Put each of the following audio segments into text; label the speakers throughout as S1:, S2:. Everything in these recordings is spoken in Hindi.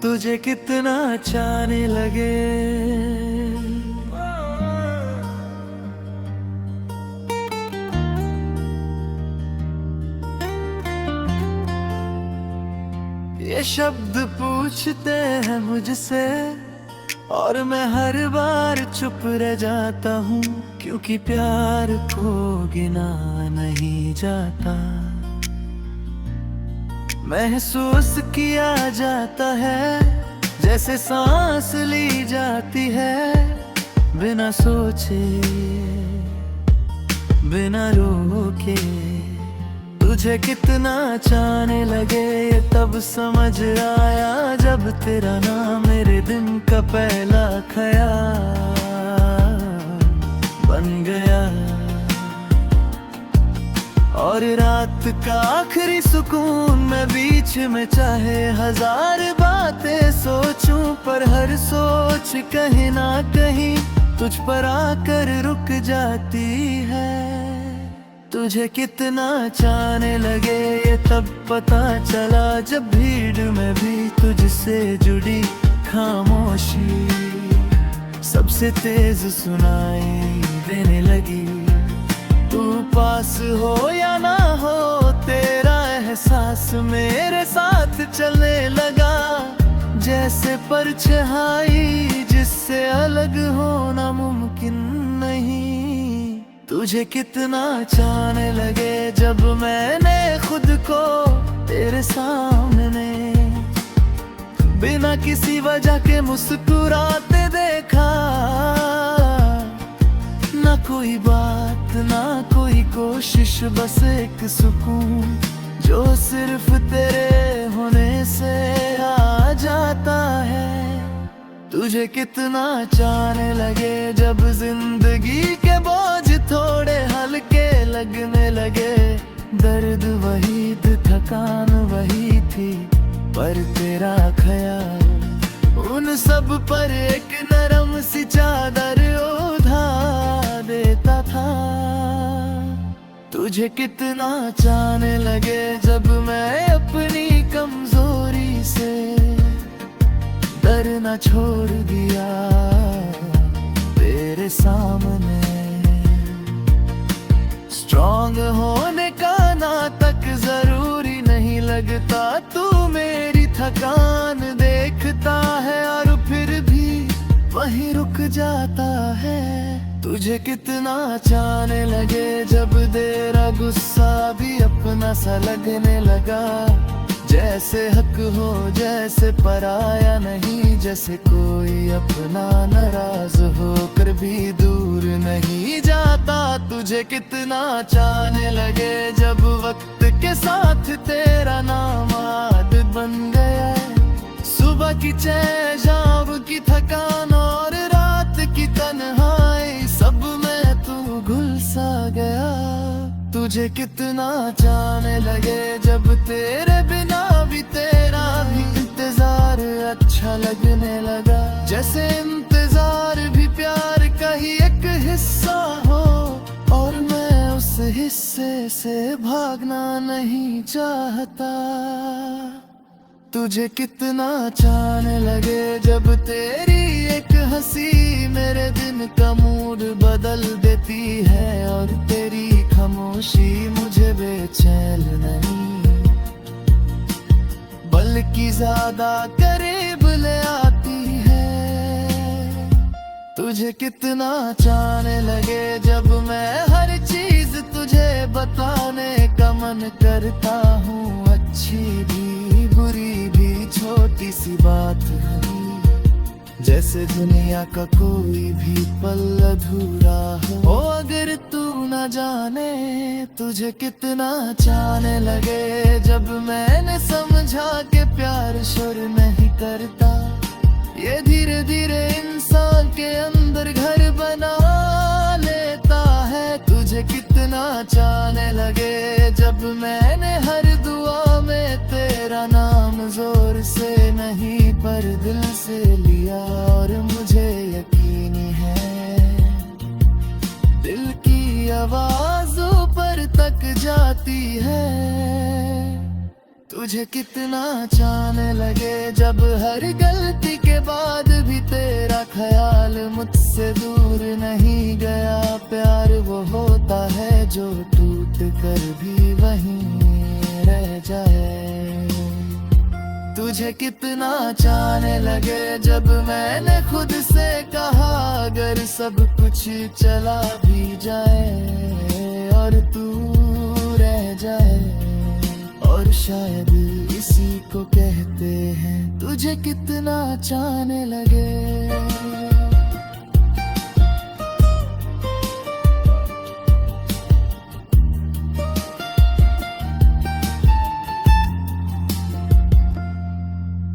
S1: तुझे कितना चाहने लगे। ये शब्द पूछते हैं मुझसे और मैं हर बार चुप रह जाता हूँ, क्योंकि प्यार को गिना नहीं जाता। महसूस किया जाता है जैसे सांस ली जाती है, बिना सोचे बिना रोके। तुझे कितना चाहने लगे ये तब समझ आया जब तेरा नाम मेरे दिन का पहला ख्याल बन गया, और रात का आखिरी सुकून मैं बीच में चाहे हजार बातें सोचूं, पर हर सोच कहीं ना कहीं तुझ पर आकर रुक जाती है। तुझे कितना चाहने लगे ये तब पता चला जब भीड़ में भी तुझसे जुड़ी खामोशी सबसे तेज सुनाई देने लगी। तू पास हो या ना हो तेरा एहसास मेरे साथ चलने लगा, जैसे परछाई जिससे अलग होना मुमकिन नहीं। तुझे कितना चाहने लगे जब मैंने खुद को तेरे सामने बिना किसी वजह के मुस्कुराते देखा। ना कोई बात ना कोई कोशिश, बस एक सुकून जो सिर्फ तेरे होने से आ जाता है। तुझे कितना चाहने लगे जब जिंदगी के बोझ थोड़े हल्के लगने लगे, दर्द वही था थकान वही थी, पर तेरा ख्याल उन सब पर एक नरम सी चादर ओढ़ा देता था। तुझे कितना चाहने लगे जब मैं अपनी कमजोरी से डरना छोड़ दिया तेरे सामने। स्ट्रॉन्ग होने का ना तक जरूरी नहीं लगता, तू मेरी थकान देखता है और फिर भी वहीं रुक जाता है। तुझे कितना चाहने लगे जब तेरा गुस्सा भी अपना सा लगने लगा, जैसे हक हो जैसे पराया नहीं, जैसे कोई अपना नाराज होकर भी दूर नहीं जाता। तुझे कितना चाहने लगे जब वक्त के साथ तेरा नाम आदत बन गया, सुबह की चैन शाम की थकान और रात की तन्हाई सब में तू घुल सा गया। तुझे कितना चाहने लगे जब तेरे बिना भी तेरा भी इंतजार अच्छा लगने लगा, जैसे इंतजार भी प्यार का ही एक हिस्सा हो और मैं उस हिस्से से भागना नहीं चाहता। तुझे कितना चाहने लगे जब तेरी एक हंसी मेरे दिन का मूड बदल देती है, और तेरी खामोशी मुझे बेचैन नहीं बल्कि ज्यादा करीब ले आती है। तुझे कितना चाहने लगे जब मैं हर चीज तुझे बताने का मन करता हूँ, अच्छी भी बुरी भी छोटी सी बात नहीं, जैसे दुनिया का कोई भी पल अधूरा हो। अगर तू न जाने तुझे कितना चाहने लगे जब मैंने समझा के प्यार शुर नहीं करता, ये धीरे धीरे इंसान के अंदर घर बना लेता है। तुझे कितना चाहने लगे जब मैंने हर दुआ में तेरा नाम जोर से नहीं पर दिल से लिया, और मुझे यकीन है दिल की आवाज़ ऊपर तक जाती है। तुझे कितना चाहने लगे जब हर गलती के बाद भी तेरा ख्याल मुझसे दूर नहीं गया। प्यार वो होता है जो टूट कर भी वहीं रह जाए। तुझे कितना चाहने लगे जब मैंने खुद से कहा अगर सब कुछ चला भी जाए और तू रह जाए। और शायद इसी को कहते हैं तुझे कितना चाहने लगे।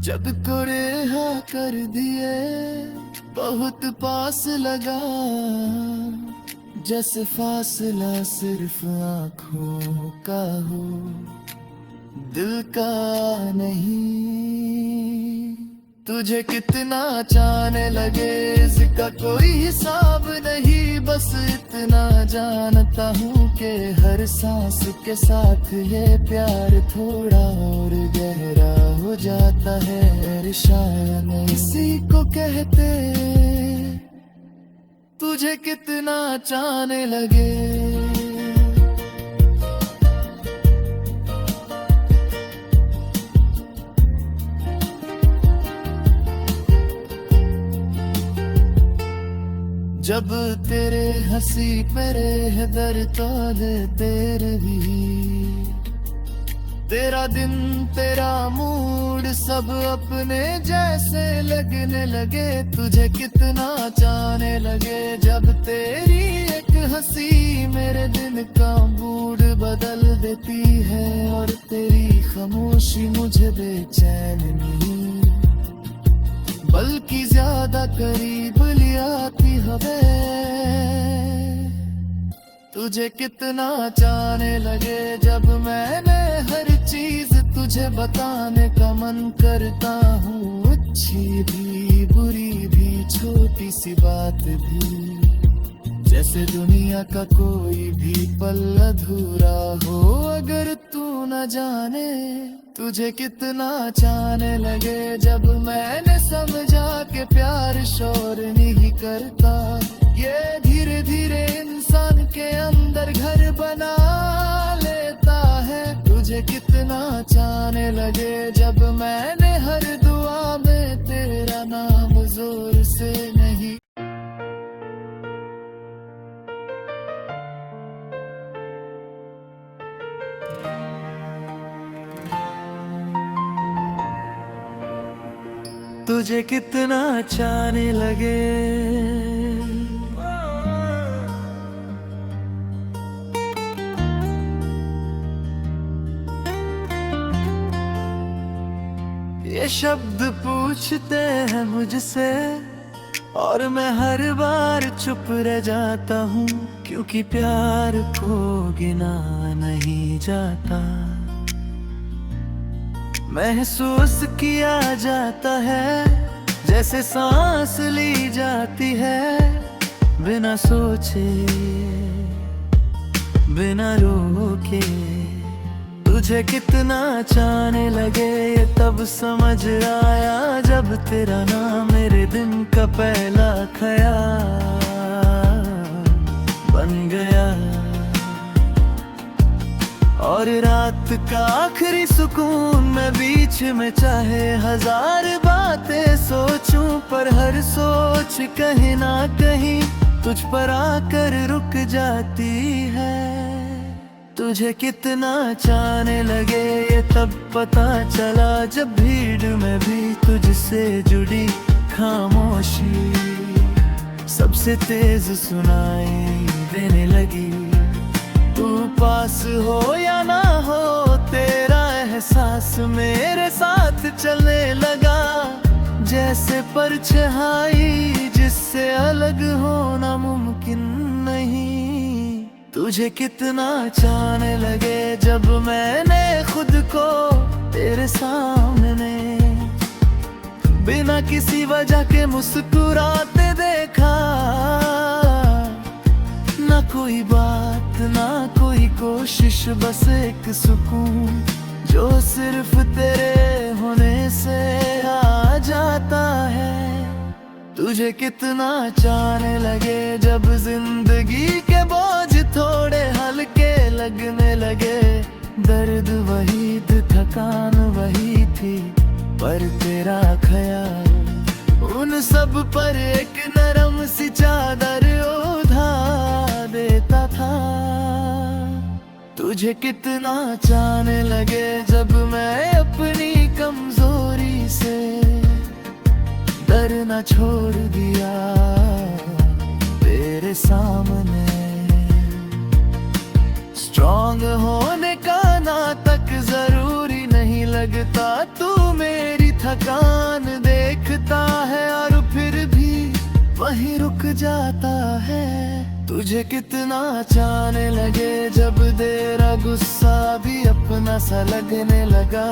S1: जब को रिहा कर दिए बहुत पास लगा, जैसे फासला सिर्फ आँखों का हो दिल का नहीं। तुझे कितना चाहने लगे इसका कोई हिसाब नहीं, बस इतना जानता हूँ कि हर सांस के साथ ये प्यार थोड़ा और गहरा हो जाता है। शायद इसी को कहते तुझे कितना चाहने लगे। जब तेरे हंसी मेरे है दर तौले तेरे भी, तेरा दिन तेरा मूड सब अपने जैसे लगने लगे। तुझे कितना चाहने लगे जब तेरी एक हंसी मेरे दिन का मूड बदल देती है और तेरी खामोशी मुझे बेचैन नहीं बल्कि ज्यादा करीब ले आती हमें। तुझे कितना चाहने लगे जब मैंने हर चीज तुझे बताने का मन करता हूँ, अच्छी भी बुरी भी छोटी सी बात भी, जैसे दुनिया का कोई भी पल अधूरा हो अगर तू न जाने। तुझे कितना चाहने लगे जब मैंने समझा कि प्यार शोर नहीं करता, ये धीरे धीरे इंसान के अंदर घर बना लेता है। तुझे कितना चाहने लगे जब मैंने हर दुआ में तेरा नाम जोर से नहीं। तुझे कितना चाहने लगे। ये शब्द पूछते हैं मुझसे और मैं हर बार चुप रह जाता हूँ, क्योंकि प्यार को गिना नहीं जाता। महसूस किया जाता है जैसे सांस ली जाती है, बिना सोचे बिना रोके। तुझे कितना चाहने लगे ये तब समझ आया जब तेरा नाम मेरे दिन का पहला ख्याल बन गया और रात का आखिरी सुकून मैं बीच में चाहे हजार बातें सोचूं, पर हर सोच कहीं ना कहीं तुझ पर आकर रुक जाती है। तुझे कितना चाहने लगे ये तब पता चला जब भीड़ में भी तुझसे जुड़ी खामोशी सबसे तेज सुनाई देने लगी। तू पास हो या ना हो तेरा एहसास मेरे साथ चलने लगा, जैसे परछाई जिससे अलग होना मुमकिन नहीं। तुझे कितना चाहने लगे जब मैंने खुद को तेरे सामने बिना किसी वजह के मुस्कुराते देखा। ना कोई बात ना कोई कोशिश, बस एक सुकून जो सिर्फ तुझे कितना चाहने लगे जब जिंदगी के बोझ थोड़े हल्के लगने लगे। दर्द वही थी, थकान वही थी, पर तेरा ख्याल उन सब पर एक नरम सी चादर ओढ़ा देता था। तुझे कितना चाहने लगे जब मैं अपनी कमजोरी से डरना छोड़ दिया तेरे सामने। स्ट्रॉन्ग होने का नाटक जरूरी नहीं लगता, तू मेरी थकान देखता है और फिर भी वहीं रुक जाता है। तुझे कितना चाहने लगे जब तेरा गुस्सा भी अपना सा लगने लगा।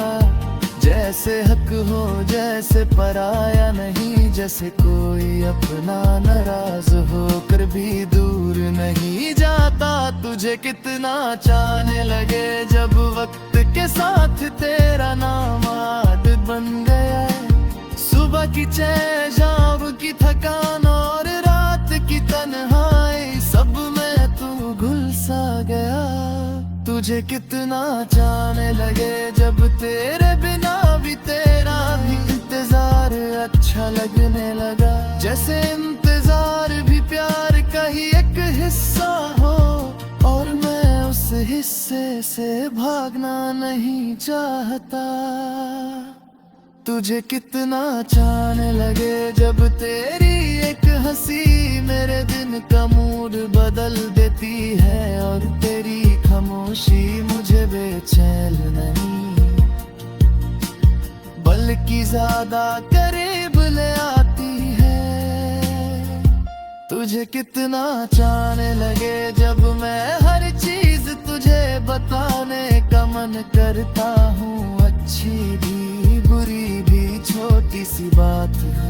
S1: जैसे हक हो, जैसे पराया नहीं, जैसे कोई अपना नाराज होकर भी दूर नहीं जाता। तुझे कितना चाहने लगे जब वक्त के साथ तेरा नाम आदत बन गया। सुबह की चैन, शाम की थकान और रात की तन्हाई, सब में तू घुल सा गया। तुझे कितना चाहने लगे जब तेरे बिना भी तेरा भी इंतजार अच्छा लगने लगा। जैसे इंतजार भी प्यार का ही एक हिस्सा हो, और मैं उस हिस्से से भागना नहीं चाहता। तुझे कितना चाहने लगे जब तेरी एक हंसी मेरे दिन का मूड बदल देती है, और तेरी खामोशी मुझे बेचैन नहीं बल्कि ज्यादा करीब ले आती है। तुझे कितना चाहने लगे जब मैं हर चीज तुझे बताने का मन करता हूँ, अच्छी भी बुरी भी छोटी सी बात है।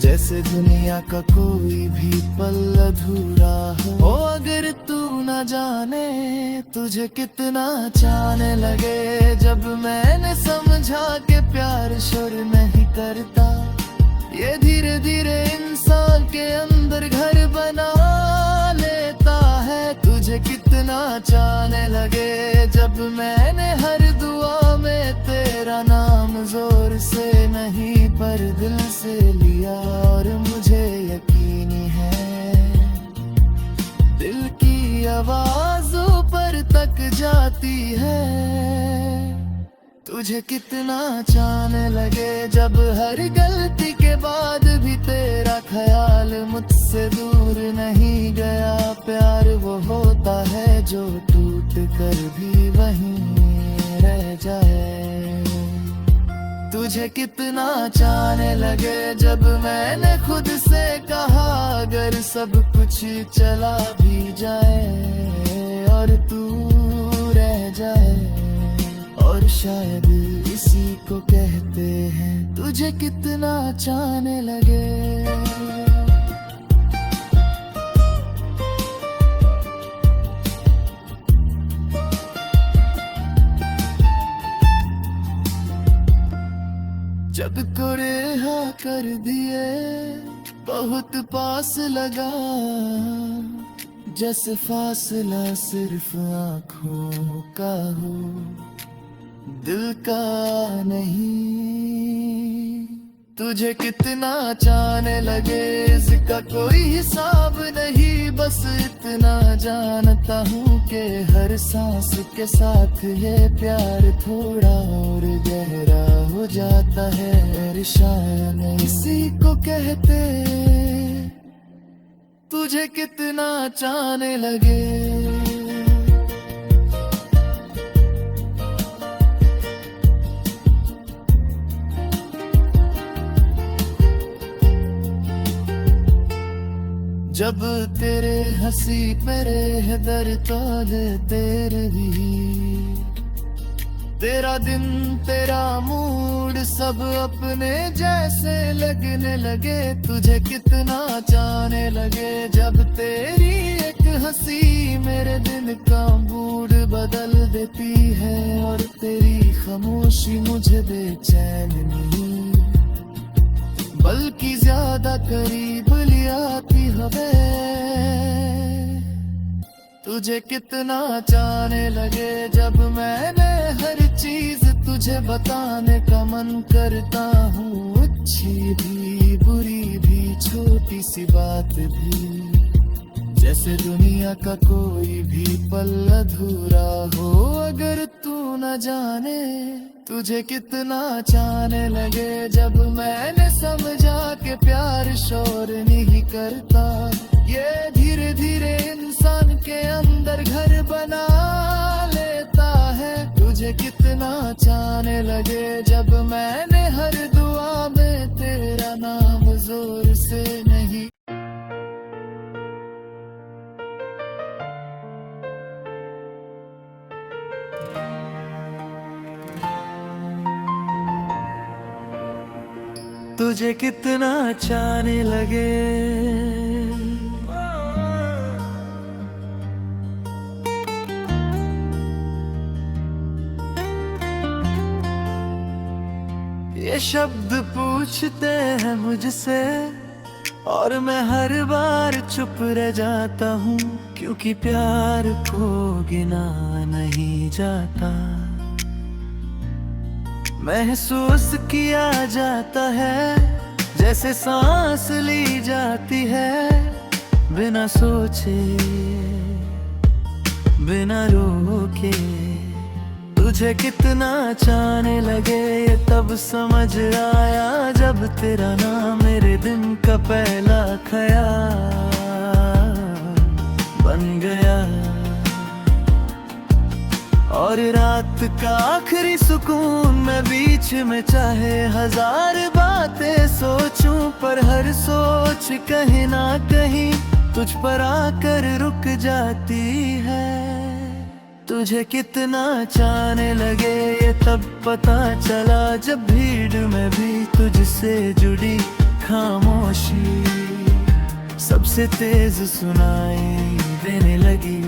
S1: जैसे दुनिया का कोई भी पल अधूरा हो, अगर तू न जाने तुझे कितना चाहने लगे जब मैंने समझा के प्यार शुरू नहीं करता। ये धीरे धीरे इंसान के अंदर घर बना लेता है। तुझे कितना चाहने लगे जब मैंने हर दुआ में तेरा नाम जोर से नहीं पर दिल से लिया, और मुझे यकीन है दिल की आवाज ऊपर तक जाती है। तुझे कितना चाहने लगे जब हर गलती के बाद भी तेरा ख्याल मुझसे दूर नहीं गया। प्यार वो होता है जो टूट कर भी वहीं रह जाए। तुझे कितना चाहने लगे जब मैंने खुद से कहा अगर सब कुछ चला भी जाए और तू रह जाए, और शायद इसी को कहते हैं तुझे कितना चाहने लगे। जब को रिहा कर दिए बहुत पास लगा, जैसे फासला सिर्फ आँखों का हो दिल का नहीं। तुझे कितना चाहने लगे इसका कोई हिसाब नहीं, बस इतना जानता हूँ कि हर सांस के साथ ये प्यार थोड़ा और गहरा हो जाता है। शायद इसी को कहते तुझे कितना चाहने लगे। जब तेरे हंसी मेरे दर तोले तेरे भी, तेरा दिन तेरा मूड सब अपने जैसे लगने लगे। तुझे कितना चाहने लगे जब तेरी एक हंसी मेरे दिन का मूड बदल देती है, और तेरी खामोशी मुझे बेचैन नहीं बल्कि ज्यादा करीब ले आती हमें। तुझे कितना चाहने लगे जब मैंने हर चीज तुझे बताने का मन करता हूँ। अच्छी भी बुरी भी छोटी सी बात भी, जैसे दुनिया का कोई भी पल अधूरा हो। अगर तू न जाने तुझे कितना चाहने लगे जब मैंने समझा के प्यार शोर नहीं करता। ये धीरे धीरे इंसान के अंदर घर बना लेता है। तुझे कितना चाहने लगे जब मैंने हर दुआ में तेरा नाम जोर से नहीं। तुझे कितना चाहने लगे ये शब्द पूछते हैं मुझसे और मैं हर बार चुप रह जाता हूँ, क्योंकि प्यार को गिना नहीं जाता। महसूस किया जाता है जैसे सांस ली जाती है, बिना सोचे बिना रोके। तुझे कितना चाहने लगे ये तब समझ आया जब तेरा नाम मेरे दिन का पहला ख्याल बन गया। और रात का आखिरी सुकून मैं बीच में चाहे हजार बातें सोचूं, पर हर सोच कहीं ना कहीं तुझ पर आकर रुक जाती है। तुझे कितना चाहने लगे ये तब पता चला जब भीड़ में भी तुझसे जुड़ी खामोशी सबसे तेज सुनाई देने लगी।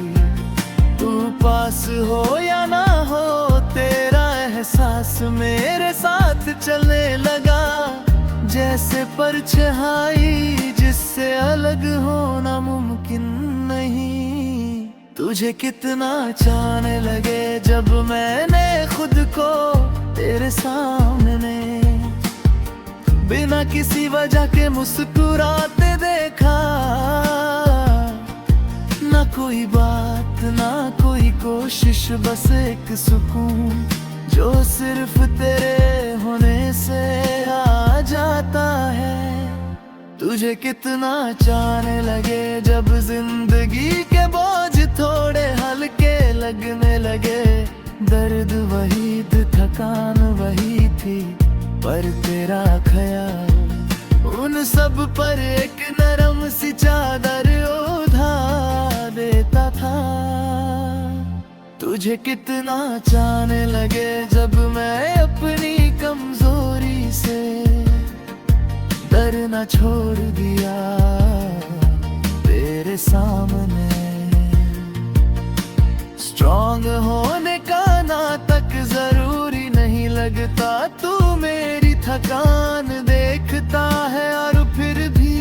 S1: तू पास हो या ना हो तेरा एहसास मेरे साथ चलने लगा, जैसे परछाई जिससे अलग होना मुमकिन नहीं। तुझे कितना चाहने लगे जब मैंने खुद को तेरे सामने बिना किसी वजह के मुस्कुराते देखा। ना कोई बात ना कोई कोशिश, बस एक सुकून जो सिर्फ तेरे होने से आ जाता है। तुझे कितना चाहने लगे जब जिंदगी के बोझ थोड़े हल्के लगने लगे। दर्द वही थी थकान वही थी, पर तेरा ख्याल उन सब पर एक नरम सी चादर ओढ़ा देता था। तुझे कितना चाहने लगे जब मैं अपनी कमजोरी से डरना छोड़ दिया तेरे सामने। स्ट्रॉन्ग होने का ना तक जरूरी नहीं लगता, तू मेरी थकान देखता है और फिर भी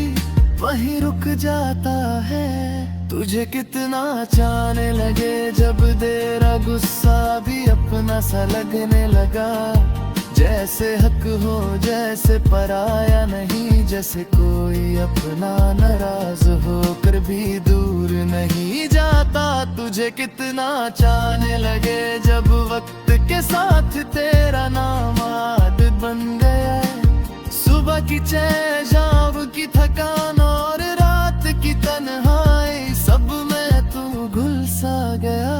S1: वहीं रुक जाता है। तुझे कितना चाहने लगे जब तेरा गुस्सा भी अपना सा लगने लगा, जैसे हक हो जैसे पराया नहीं, जैसे कोई अपना नाराज होकर भी दूर नहीं जाता। तुझे कितना चाहने लगे जब वक्त के साथ तेरा नाम आदत बन गया। सुबह की चैन शाम की थकान और रात की तन्हाई सब में तू घुल सा गया।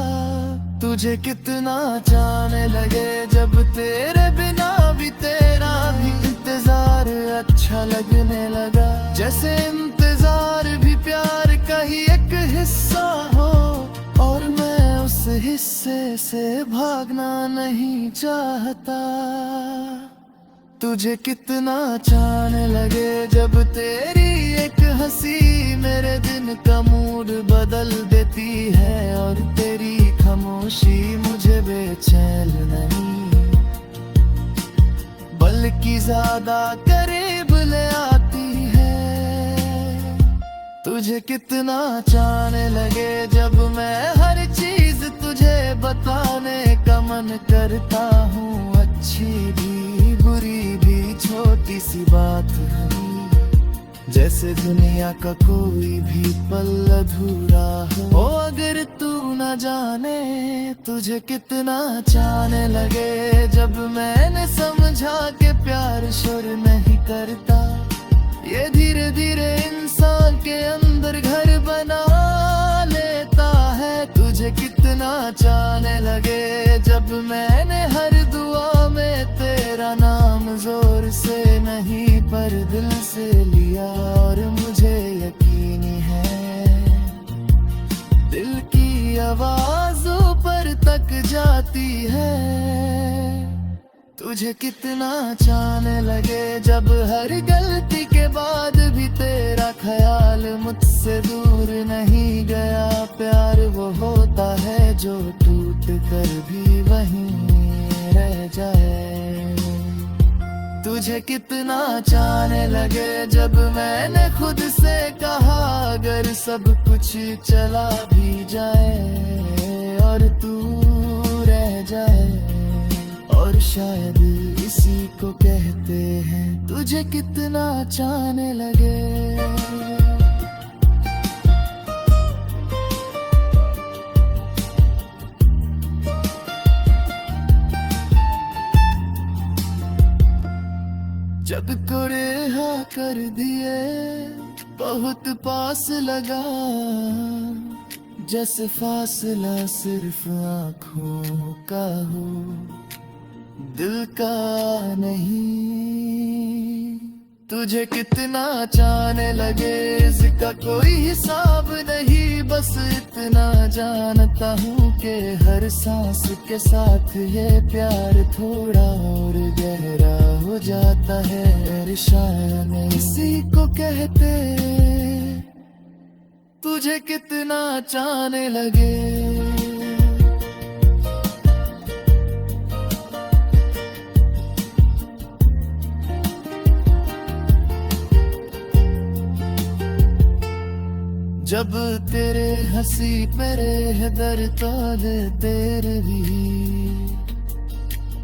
S1: तुझे कितना चाहने लगे जब तेरे बिना भी तेरा भी इंतजार अच्छा लगने लगा, जैसे इंतजार भी प्यार का ही एक हिस्सा हो और मैं उस हिस्से से भागना नहीं चाहता। तुझे कितना चाहने लगे जब तेरी एक हंसी मेरे दिन का मूड बदल देती है और तेरी खामोशी मुझे बेचैन नहीं बल्कि ज्यादा करीब ले आ तुझे कितना चाहने लगे जब मैं हर चीज तुझे बताने का मन करता हूँ। अच्छी भी बुरी भी छोटी सी बात है, जैसे दुनिया का कोई भी पल अधूरा हो। अगर तू न जाने तुझे कितना चाहने लगे जब मैंने समझा के प्यार शोर नहीं करता। ये धीरे धीरे इंसान के अंदर घर बना लेता है। तुझे कितना चाहने लगे जब मैंने हर दुआ में तेरा नाम जोर से नहीं पर दिल से लिया। और मुझे यकीन है दिल की आवाज ऊपर तक जाती है। तुझे कितना चाहने लगे जब हर गलती के बाद भी तेरा ख्याल मुझसे दूर नहीं गया। प्यार वो होता है जो टूट कर भी वहीं रह जाए। तुझे कितना चाहने लगे जब मैंने खुद से कहा अगर सब कुछ चला भी जाए और तू रह जाए। और शायद इसी को कहते हैं तुझे कितना चाहने लगे। जब को रिहा कर दिए बहुत पास लगा, जैसे फासला सिर्फ आँखों का हो दिल का नहीं। तुझे कितना चाहने लगे इसका कोई हिसाब नहीं, बस इतना जानता हूँ कि हर सांस के साथ ये प्यार थोड़ा और गहरा हो जाता है। शायद इसी को कहते तुझे कितना चाहने लगे। जब तेरे हंसी मेरे है दर तोले तेरे भी,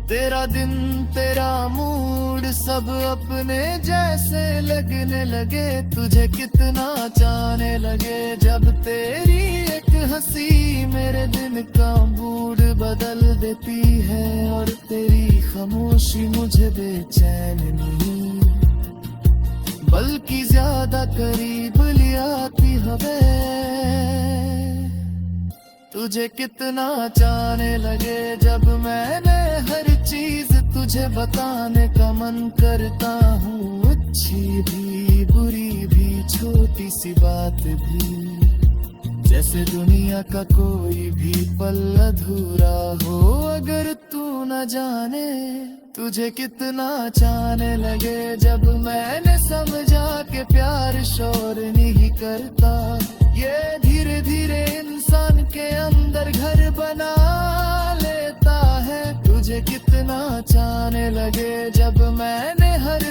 S1: तेरा दिन तेरा मूड सब अपने जैसे लगने लगे। तुझे कितना चाहने लगे जब तेरी एक हंसी मेरे दिन का मूड बदल देती है। और तेरी खामोशी मुझे बेचैन नहीं बल्कि ज्यादा करीब ले आती हमें। तुझे कितना चाहने लगे जब मैंने हर चीज तुझे बताने का मन करता हूँ। अच्छी भी बुरी भी छोटी सी बात भी, जैसे दुनिया का कोई भी पल अधूरा हो। अगर तू न जाने तुझे कितना चाहने लगे जब मैंने समझा के प्यार शोर नहीं करता। ये धीरे धीरे इंसान के अंदर घर बना लेता है। तुझे कितना चाहने लगे जब मैंने हर